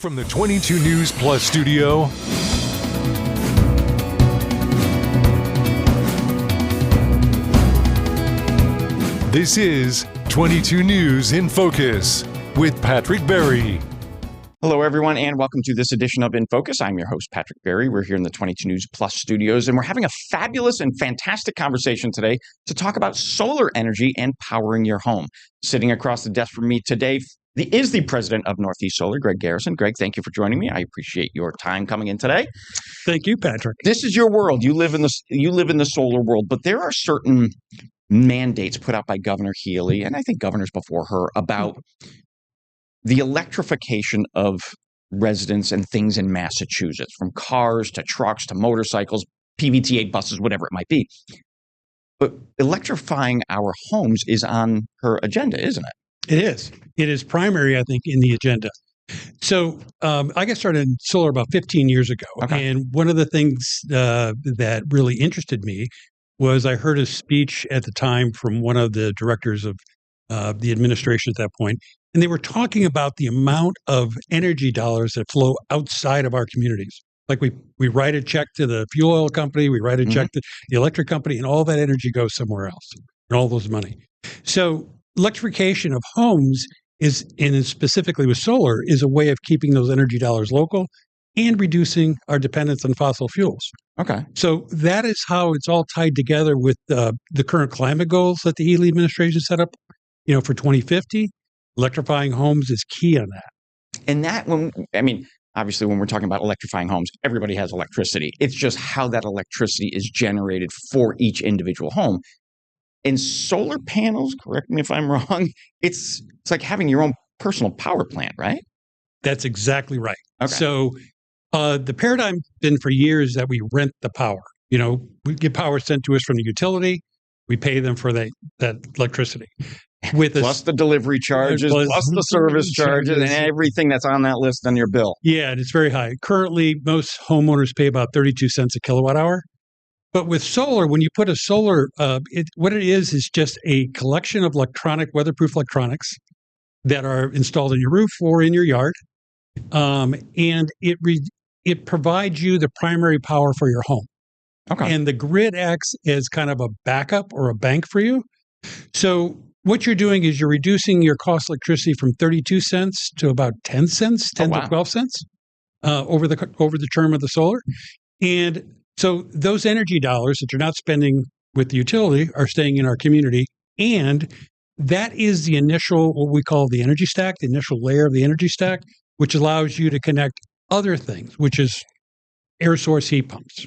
From the 22 News Plus studio, this is 22 News in Focus with Patrick Berry. Hello, everyone, and welcome to this edition of InFocus. I'm your host, Patrick Berry. We're here in the 22 News Plus studios, and we're having a fabulous and fantastic conversation today to talk about solar energy and powering your home. Sitting across the desk from me today is the president of Northeast Solar, Greg Garrison. Greg, thank you for joining me. I appreciate your time coming in today. Thank you, Patrick. This is your world. You live in the solar world, but there are certain mandates put out by Governor Healy, and I think governors before her, about the electrification of residents and things in Massachusetts, from cars to trucks to motorcycles, PVTA buses, whatever it might be. But electrifying our homes is on her agenda, isn't it? It is. It is primary, I think, in the agenda. So I got started in solar about 15 years ago. Okay. And one of the things that really interested me was I heard a speech at the time from one of the directors of the administration at that point. And they were talking about the amount of energy dollars that flow outside of our communities. Like we write a check to the fuel oil company, we write a check to the electric company, and all that energy goes somewhere else, and all those money. So electrification of homes is, and specifically with solar, is a way of keeping those energy dollars local and reducing our dependence on fossil fuels. Okay. So that is how it's all tied together with the current climate goals that the Healy administration set up, for 2050. Electrifying homes is key on that. And that, obviously, when we're talking about electrifying homes, everybody has electricity. It's just how that electricity is generated for each individual home. In solar panels, correct me if I'm wrong, it's like having your own personal power plant, right? That's exactly right. Okay. So the paradigm's been for years that we rent the power. We get power sent to us from the utility. We pay them for that electricity. Plus the delivery charges, plus the service charges, and everything that's on that list on your bill. Yeah, and it's very high. Currently, most homeowners pay about 32 cents a kilowatt hour. But with solar, when you put a solar, what it is just a collection of weatherproof electronics that are installed in your roof or in your yard. And it provides you the primary power for your home. Okay. And the grid acts as kind of a backup or a bank for you. So what you're doing is you're reducing your cost of electricity from 32 cents to about 10 cents, 10 to 12 cents over the term of the solar. And so those energy dollars that you're not spending with the utility are staying in our community. And that is the initial, what we call the energy stack, the initial layer of the energy stack, which allows you to connect other things, which is air source heat pumps.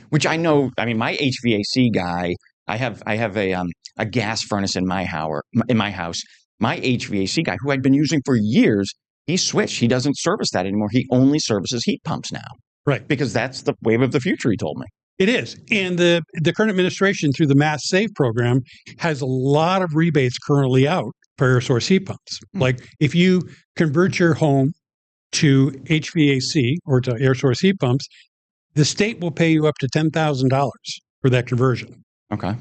Which I know, my HVAC guy, I have a gas furnace in my house. My HVAC guy, who I'd been using for years, he switched. He doesn't service that anymore. He only services heat pumps now. Right. Because that's the wave of the future, he told me. It is. And the current administration, through the Mass Save program, has a lot of rebates currently out for air source heat pumps. Like if you convert your home to HVAC or to air source heat pumps, the state will pay you up to $10,000 for that conversion. Okay.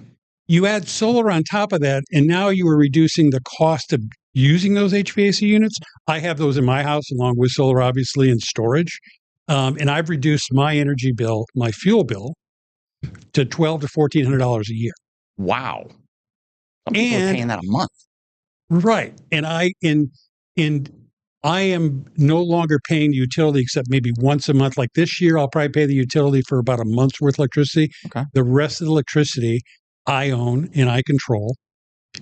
You add solar on top of that, and now you are reducing the cost of using those HVAC units. I have those in my house, along with solar, obviously, and storage. And I've reduced my energy bill, my fuel bill, to $1,200 to $1,400 a year. Wow. Some people are paying that a month. Right. And I am no longer paying the utility except maybe once a month. Like this year, I'll probably pay the utility for about a month's worth of electricity. Okay. The rest of the electricity I own and I control,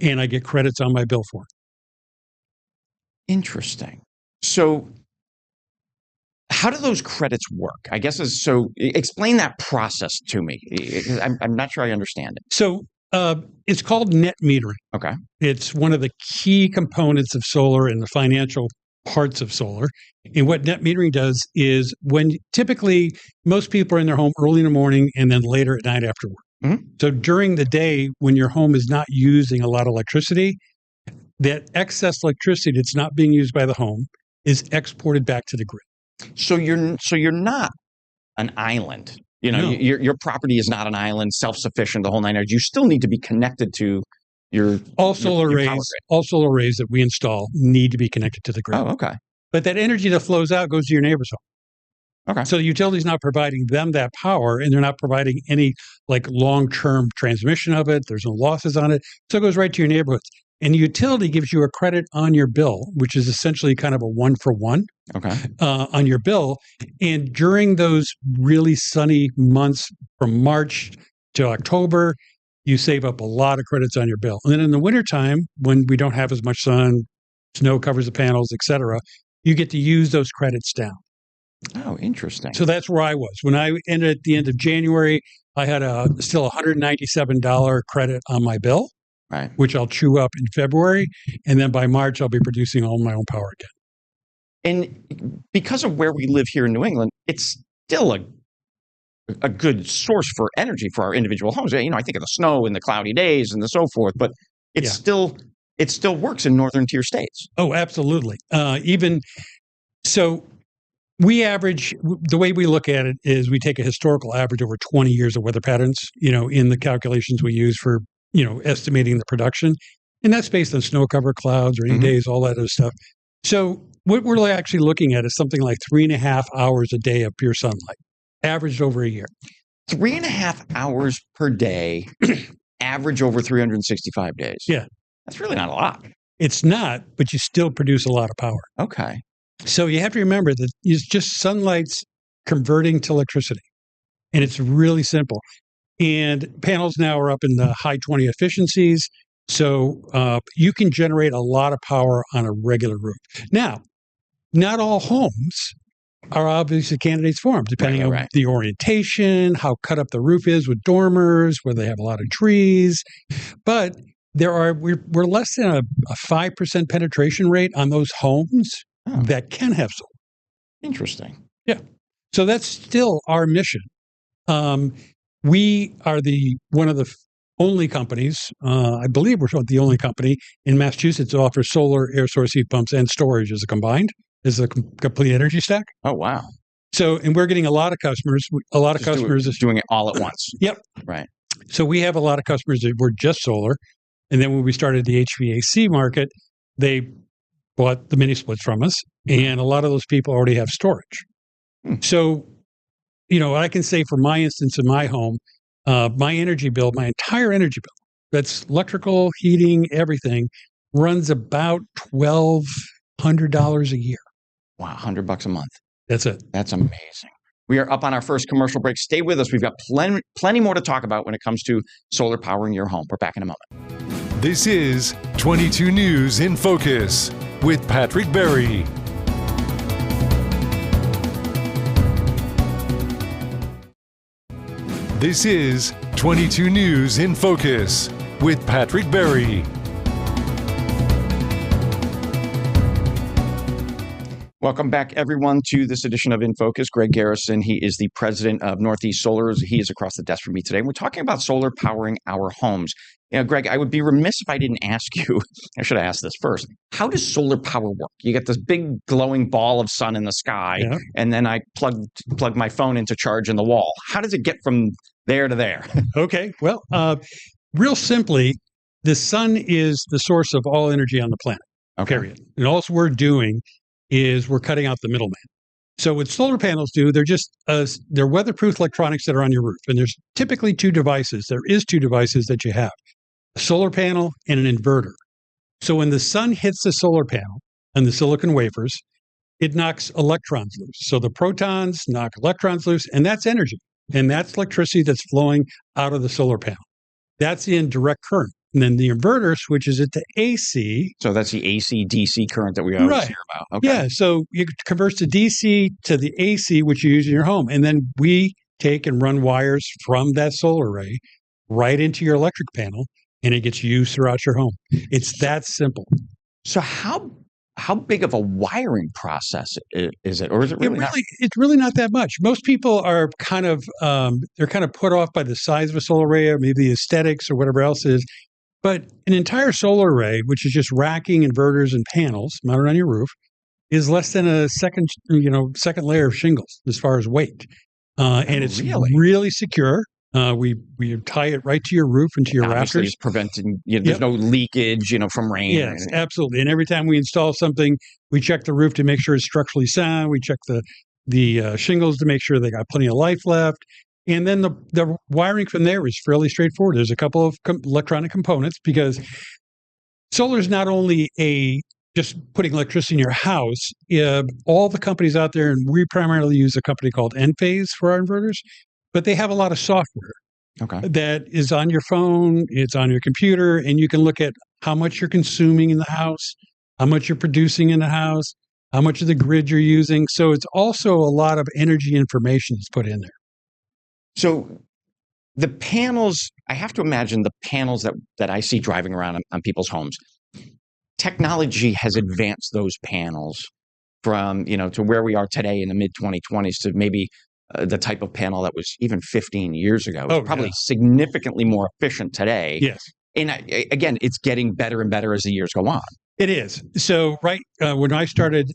and I get credits on my bill for it. Interesting. So how do those credits work? I guess so. Explain that process to me. I'm not sure I understand it. So it's called net metering. Okay. It's one of the key components of solar and the financial parts of solar. And what net metering does is when typically most people are in their home early in the morning and then later at night after work. Mm-hmm. So during the day, when your home is not using a lot of electricity, that excess electricity that's not being used by the home is exported back to the grid. So you're not an island. No. Your property is not an island, self-sufficient, the whole nine yards. You still need to be connected to your all solar arrays that we install need to be connected to the grid. Oh, okay. But that energy that flows out goes to your neighbor's home. Okay. So the utility's not providing them that power, and they're not providing any like long-term transmission of it. There's no losses on it. So it goes right to your neighborhoods. And the utility gives you a credit on your bill, which is essentially kind of a 1-for-1 on your bill. And during those really sunny months from March to October, you save up a lot of credits on your bill. And then in the wintertime, when we don't have as much sun, snow covers the panels, et cetera, you get to use those credits down. Oh, interesting. So that's where I was. When I ended at the end of January, I had still $197 credit on my bill, right, which I'll chew up in February. And then by March, I'll be producing all my own power again. And because of where we live here in New England, it's still a good source for energy for our individual homes. You know, I think of the snow and the cloudy days and so forth, but it still works in northern tier states. Oh, absolutely. Even so, we average, the way we look at it is we take a historical average over 20 years of weather patterns, you know, in the calculations we use for, you know, estimating the production. And that's based on snow cover clouds, rainy days, all that other stuff. So what we're actually looking at is something like 3.5 hours a day of pure sunlight, averaged over a year. 3.5 hours per day, average over 365 days. Yeah. That's really not a lot. It's not, but you still produce a lot of power. Okay. So you have to remember that it's just sunlight's converting to electricity. And it's really simple. And panels now are up in the high 20 efficiencies. So you can generate a lot of power on a regular roof. Now, not all homes are obviously candidates for them, depending on the orientation, how cut up the roof is with dormers, whether they have a lot of trees. But we're less than a 5% penetration rate on those homes that can have solar. Interesting. Yeah. So that's still our mission. We are one of the only companies, I believe we're the only company in Massachusetts to offer solar, air source heat pumps, and storage as a complete energy stack. Oh, wow. So, and we're getting a lot of customers. Doing it all at once. Yep. Right. So we have a lot of customers that were just solar. And then when we started the HVAC market, they bought the mini splits from us. And a lot of those people already have storage. So, you know, I can say for my instance in my home, my energy bill, my entire energy bill, that's electrical, heating, everything, runs about $1,200 a year. Wow, $100 a month. That's it. That's amazing. We are up on our first commercial break. Stay with us. We've got plenty more to talk about when it comes to solar powering your home. We're back in a moment. This is 22 News in Focus with Patrick Berry. This is 22 News in Focus with Patrick Berry. Welcome back, everyone, to this edition of InFocus. Greg Garrison, he is the president of Northeast Solar. He is across the desk from me today. We're talking about solar powering our homes. You know, Greg, I would be remiss if I didn't ask you, I should have asked this first. How does solar power work? You get this big glowing ball of sun in the sky, and then I plug my phone into charge in the wall. How does it get from there to there? Okay. Well, real simply, the sun is the source of all energy on the planet, period. And all we're doing is we're cutting out the middleman. So what solar panels do, they're weatherproof electronics that are on your roof. And there's typically two devices. There is two devices that you have, a solar panel and an inverter. So when the sun hits the solar panel and the silicon wafers, it knocks electrons loose. So the protons knock electrons loose, and that's energy. And that's electricity that's flowing out of the solar panel. That's in direct current. And then the inverter switches it to AC. So that's the AC-DC current that we always hear about. Okay. Yeah, so it converts the DC to the AC, which you use in your home. And then we take and run wires from that solar array right into your electric panel, and it gets used throughout your home. It's that simple. So how big of a wiring process is it? Or is it really not? It's really not that much. Most people are kind of they're kind of put off by the size of a solar array or maybe the aesthetics or whatever else it is. But an entire solar array, which is just racking, inverters, and panels mounted on your roof, is less than a second layer of shingles as far as weight. And it's really secure. We tie it right to your roof and to your Obviously, rafters. it's preventing, there's no leakage, from rain. Yes, absolutely. And every time we install something, we check the roof to make sure it's structurally sound. We check the shingles to make sure they got plenty of life left. And then the wiring from there is fairly straightforward. There's a couple of electronic components, because solar is not only just putting electricity in your house. All the companies out there, and we primarily use a company called Enphase for our inverters, but they have a lot of software that is on your phone, it's on your computer, and you can look at how much you're consuming in the house, how much you're producing in the house, how much of the grid you're using. So it's also a lot of energy information that's put in there. So the panels, I have to imagine the panels that I see driving around on people's homes, technology has advanced those panels from, to where we are today in the mid 2020s to maybe the type of panel that was even 15 years ago. It's probably significantly more efficient today. Yes. And again, it's getting better and better as the years go on. It is. So when I started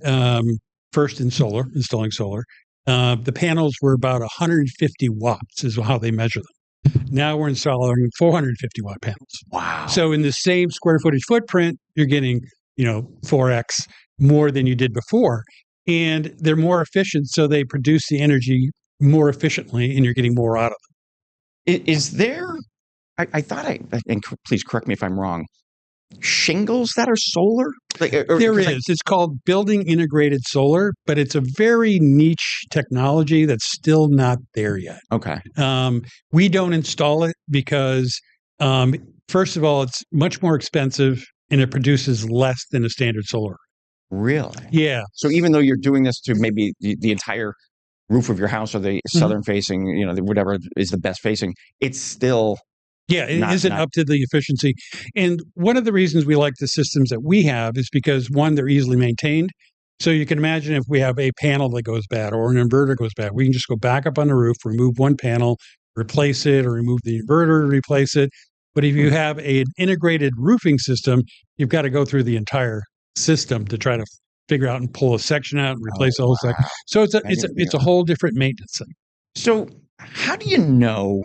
first installing solar, the panels were about 150 watts is how they measure them. Now we're installing 450 watt panels. Wow. So in the same square footage footprint, you're getting, 4x more than you did before. And they're more efficient, so they produce the energy more efficiently, and you're getting more out of them. Is there, I thought, and please correct me if I'm wrong, shingles that are solar? There is. It's called building integrated solar, but it's a very niche technology that's still not there yet. Okay. We don't install it because, first of all, it's much more expensive and it produces less than a standard solar. Really? Yeah. So even though you're doing this to maybe the entire roof of your house or the southern facing, whatever is the best facing, it's still... Yeah, it isn't up to the efficiency. And one of the reasons we like the systems that we have is because, one, they're easily maintained. So you can imagine if we have a panel that goes bad or an inverter goes bad, we can just go back up on the roof, remove one panel, replace it, or remove the inverter, replace it. But if you have an integrated roofing system, you've got to go through the entire system to try to figure out and pull a section out and replace the whole section. So it's a whole different maintenance thing. So how do you know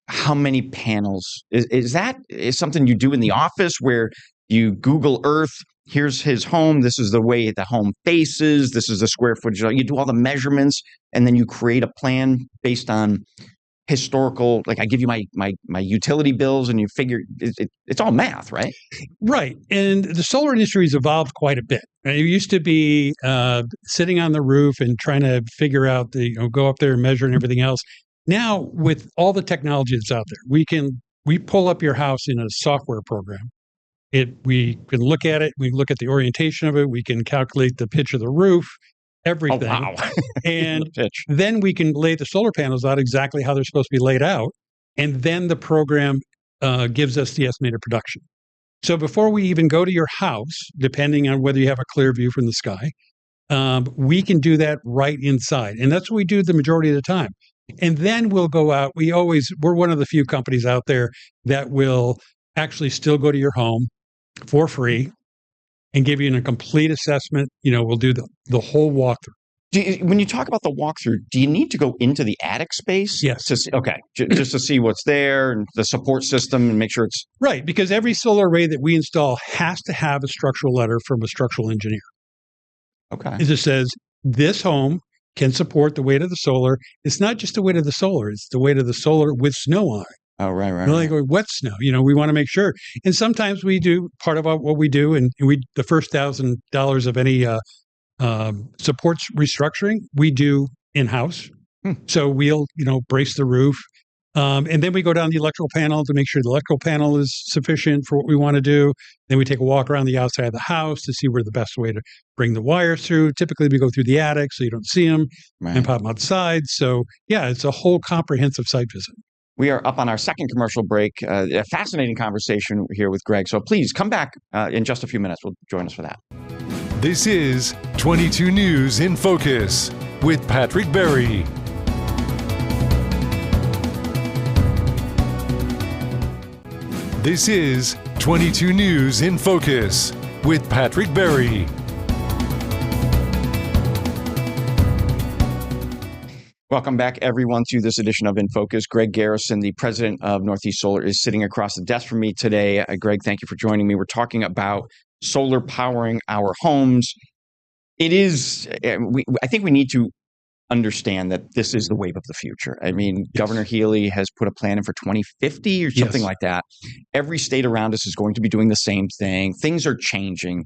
how many panels? Is something you do in the office where you Google Earth, here's his home, this is the way the home faces, this is the square footage, you do all the measurements, and then you create a plan based on historical, like I give you my utility bills and you figure it's all math, right? Right. And the solar industry has evolved quite a bit. It used to be sitting on the roof and trying to figure out go up there and measure and everything else. Now, with all the technology that's out there, we pull up your house in a software program. We can look at it. We can look at the orientation of it. We can calculate the pitch of the roof, everything. Oh, wow. And then we can lay the solar panels out exactly how they're supposed to be laid out. And then the program gives us the estimated production. So before we even go to your house, depending on whether you have a clear view from the sky, we can do that right inside. And that's what we do the majority of the time. And then we'll go out. We're one of the few companies out there that will actually still go to your home for free and give you a complete assessment. We'll do the whole walkthrough. When you talk about the walkthrough, do you need to go into the attic space? Yes. Just to see what's there and the support system and make sure it's... Right, because every solar array that we install has to have a structural letter from a structural engineer. Okay. It just says, this home can support the weight of the solar. It's not just the weight of the solar, it's the weight of the solar with snow on it. Oh, right. Like wet snow. We want to make sure. And sometimes we do part of what we do, and the first $1,000 of any supports restructuring, we do in-house. So we'll, brace the roof. And then we go down the electrical panel to make sure the electrical panel is sufficient for what we want to do. Then we take a walk around the outside of the house to see where the best way to bring the wires through. Typically, we go through the attic so you don't see them and pop them outside. So, yeah, it's a whole comprehensive site visit. We are up on our second commercial break. A fascinating conversation here with Greg. So please come back in just a few minutes. We'll join us for that. This is 22 News in Focus with Patrick Berry. This is 22 News in Focus with Patrick Berry. Welcome back, everyone, to this edition of InFocus. Greg Garrison, the president of Northeast Solar, is sitting across the desk from me today. Greg, thank you for joining me. We're talking about solar powering our homes. It is, I think we need to understand that this is the wave of the future. I mean, yes. Governor Healy has put a plan in for 2050 or something like that. Every state around us is going to be doing the same thing. Things are changing.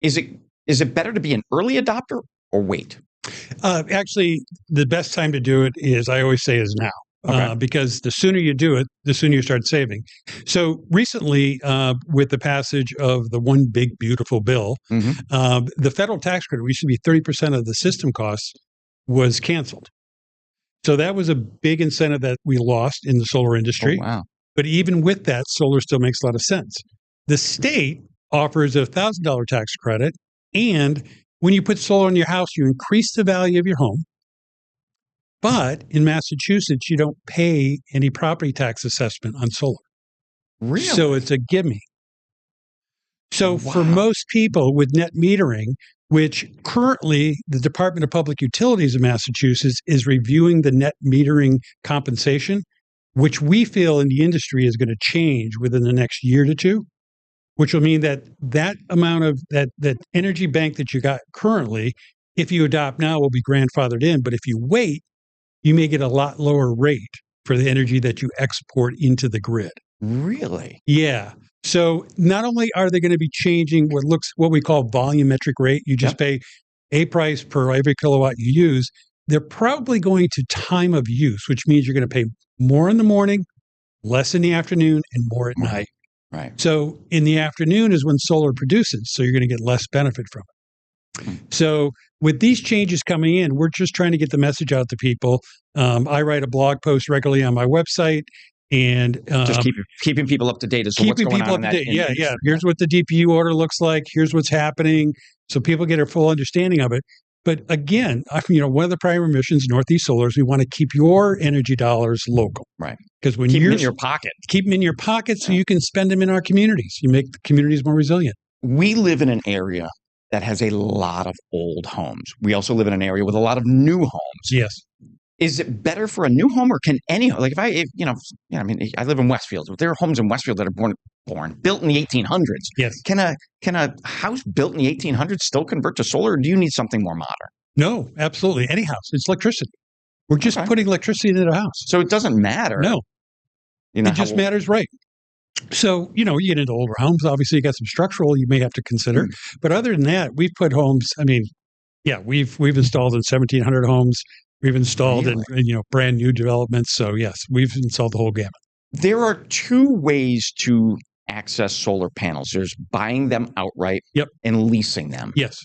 Is it better to be an early adopter or wait? Actually, the best time to do it is, I always say, is now. Because the sooner you do it, the sooner you start saving. So recently, with the passage of the One Big Beautiful Bill, the federal tax credit, which used to be 30% of the system costs, was canceled. So that was a big incentive that we lost in the solar industry. Oh, wow. But even with that, solar still makes a lot of sense. The state offers a $1,000 tax credit, and when you put solar in your house, you increase the value of your home. But in Massachusetts, you don't pay any property tax assessment on solar. Really? So it's a gimme. So for most people with net metering, which currently the Department of Public Utilities of Massachusetts is reviewing the net metering compensation, which we feel in the industry is going to change within the next year to two, which will mean that that amount of that energy bank that you got currently, if you adopt now, will be grandfathered in. But if you wait, you may get a lot lower rate for the energy that you export into the grid. Really? Yeah. So not only are they going to be changing what we call volumetric rate, you just pay a price per every kilowatt you use, they're probably going to time of use, which means you're going to pay more in the morning, less in the afternoon, and more at night. Right. So in the afternoon is when solar produces, so you're going to get less benefit from it. So with these changes coming in, we're just trying to get the message out to people. I write a blog post regularly on my website, and just keeping people up to date as to what's going on in that industry. Yeah. Here's what the DPU order looks like. Here's what's happening, so people get a full understanding of it. But again, one of the primary missions, Northeast Solar, is we want to keep your energy dollars local. Right. Because when keep them in your pocket. Keep them in your pocket so you can spend them in our communities. You make the communities more resilient. We live in an area that has a lot of old homes. We also live in an area with a lot of new homes. Yes. Is it better for a new home, or can any, like I live in Westfield. There are homes in Westfield that are built in the 1800s. Yes. Can a house built in the 1800s still convert to solar, or do you need something more modern? No, absolutely. Any house. It's electricity. We're just putting electricity into the house. So it doesn't matter. No. It just matters, right. So, you get into older homes. Obviously, you got some structural you may have to consider. But other than that, we've put homes, we've installed in 1,700 homes. We've installed in brand new developments. So, yes, we've installed the whole gamut. There are two ways to access solar panels. There's buying them outright and leasing them. Yes.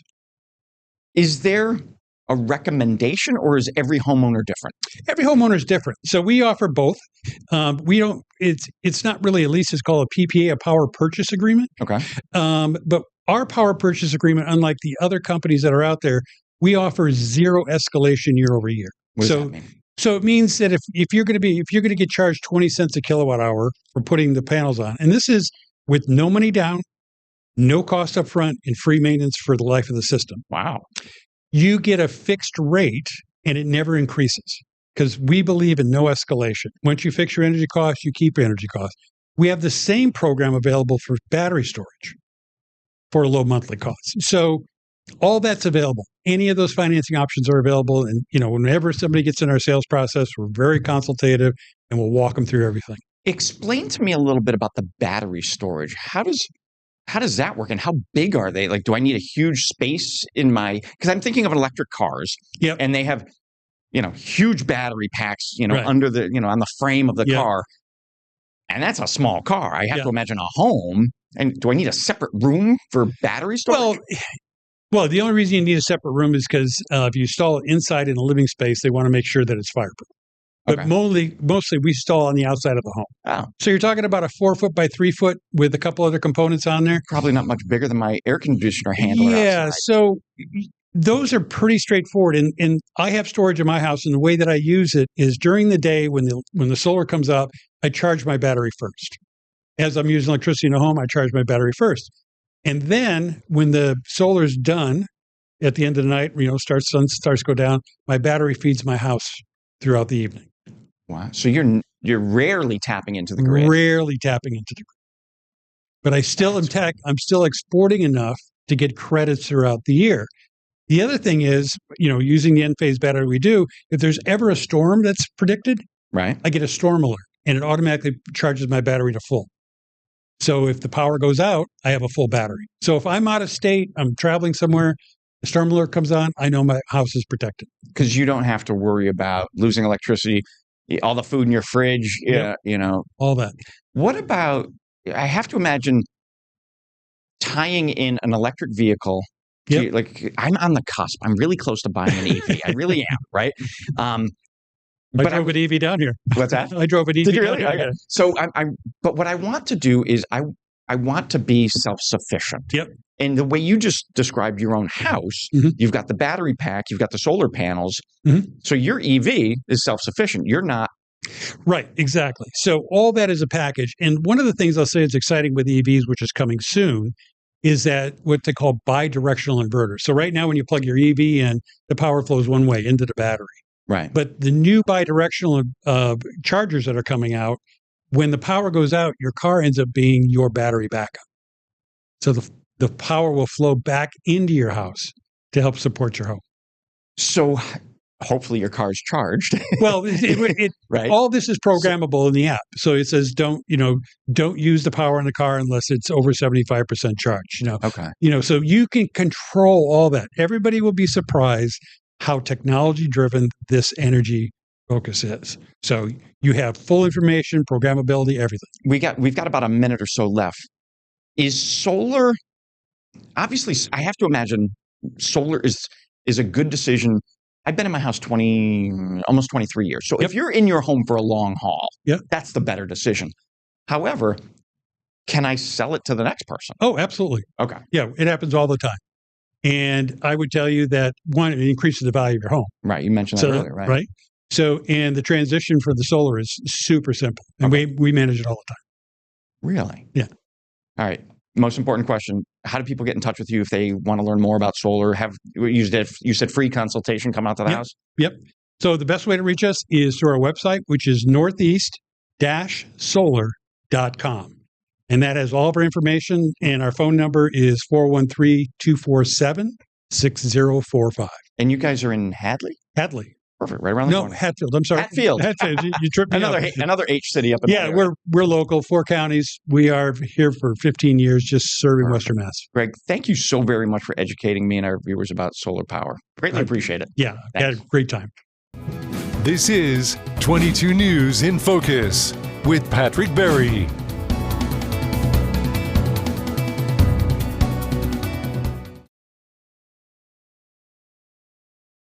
Is there a recommendation, or is every homeowner different? Every homeowner is different. So we offer both. It's not really a lease. It's called a PPA, a power purchase agreement. Okay. But our power purchase agreement, unlike the other companies that are out there, we offer zero escalation year over year. What does that mean? So it means that if you're going to get charged 20 cents a kilowatt hour for putting the panels on, and this is with no money down, no cost up front, and free maintenance for the life of the system. Wow. You get a fixed rate and it never increases, because we believe in no escalation. Once you fix your energy costs, you keep your energy costs. We have the same program available for battery storage for low monthly costs. So all that's available. Any of those financing options are available. And, whenever somebody gets in our sales process, we're very consultative and we'll walk them through everything. Explain to me a little bit about the battery storage. How does that work, and how big are they? Like, do I need a huge space in because I'm thinking of electric cars, and they have, huge battery packs, under the, on the frame of the car. And that's a small car. I have to imagine a home. And do I need a separate room for battery storage? Well, the only reason you need a separate room is because if you install it inside in a living space, they want to make sure that it's fireproof. But mostly we install on the outside of the home. Oh. So you're talking about a 4-foot by 3-foot with a couple other components on there. Probably not much bigger than my air conditioner handler. Yeah, outside. So those are pretty straightforward. And I have storage in my house, and the way that I use it is during the day when the solar comes up, I charge my battery first. As I'm using electricity in the home, I charge my battery first. And then when the solar's done, at the end of the night, sun starts to go down, my battery feeds my house throughout the evening. Wow. So you're rarely tapping into the grid. Rarely tapping into the grid. But I'm still exporting enough to get credits throughout the year. The other thing is, using the Enphase battery we do, if there's ever a storm that's predicted, right, I get a storm alert and it automatically charges my battery to full. So if the power goes out, I have a full battery. So if I'm out of state, I'm traveling somewhere, the storm alert comes on, I know my house is protected. Because you don't have to worry about losing electricity, all the food in your fridge, all that. What about, I have to imagine tying in an electric vehicle. Yep. Like I'm on the cusp. I'm really close to buying an EV. I really am, right? I drove an EV down here. What's that? I drove an EV. Did you really? Down here. Okay. So but what I want to do is I want to be self-sufficient. Yep. And the way you just described your own house, you've got the battery pack, you've got the solar panels. So your EV is self-sufficient. You're not. Right, exactly. So all that is a package. And one of the things I'll say is exciting with EVs, which is coming soon, is that what they call bidirectional inverters. So right now when you plug your EV in, the power flows one way into the battery. Right. But the new bidirectional chargers that are coming out, when the power goes out, your car ends up being your battery backup. So the power will flow back into your house to help support your home. So hopefully your car's charged. Well, right. All this is programmable in the app. So it says don't use the power in the car unless it's over 75% charged. Okay. So you can control all that. Everybody will be surprised how technology driven this energy focus is. So you have full information, programmability, everything. We've got about a minute or so left. Is solar, obviously, I have to imagine solar is a good decision. I've been in my house almost 23 years. So if you're in your home for a long haul, that's the better decision. However, can I sell it to the next person? Oh, absolutely. Okay. Yeah, it happens all the time. And I would tell you that, one, it increases the value of your home. Right. You mentioned that earlier, right? Right. So, and the transition for the solar is super simple. And we manage it all the time. Really? Yeah. All right. Most important question. How do people get in touch with you if they want to learn more about solar? You said free consultation, come out to the house? Yep. So the best way to reach us is through our website, which is northeast-solar.com. And that has all of our information. And our phone number is 413-247-6045. And you guys are in Hadley? Hadley. Perfect. Right around the corner. No, Hatfield. I'm sorry. Hatfield. You tripped me up. Another H city up in Yeah, we're local, 4 counties. We are here for 15 years, just serving Western Mass. Greg, thank you so very much for educating me and our viewers about solar power. Greatly appreciate it. Yeah, had a great time. This is 22 News in Focus with Patrick Berry.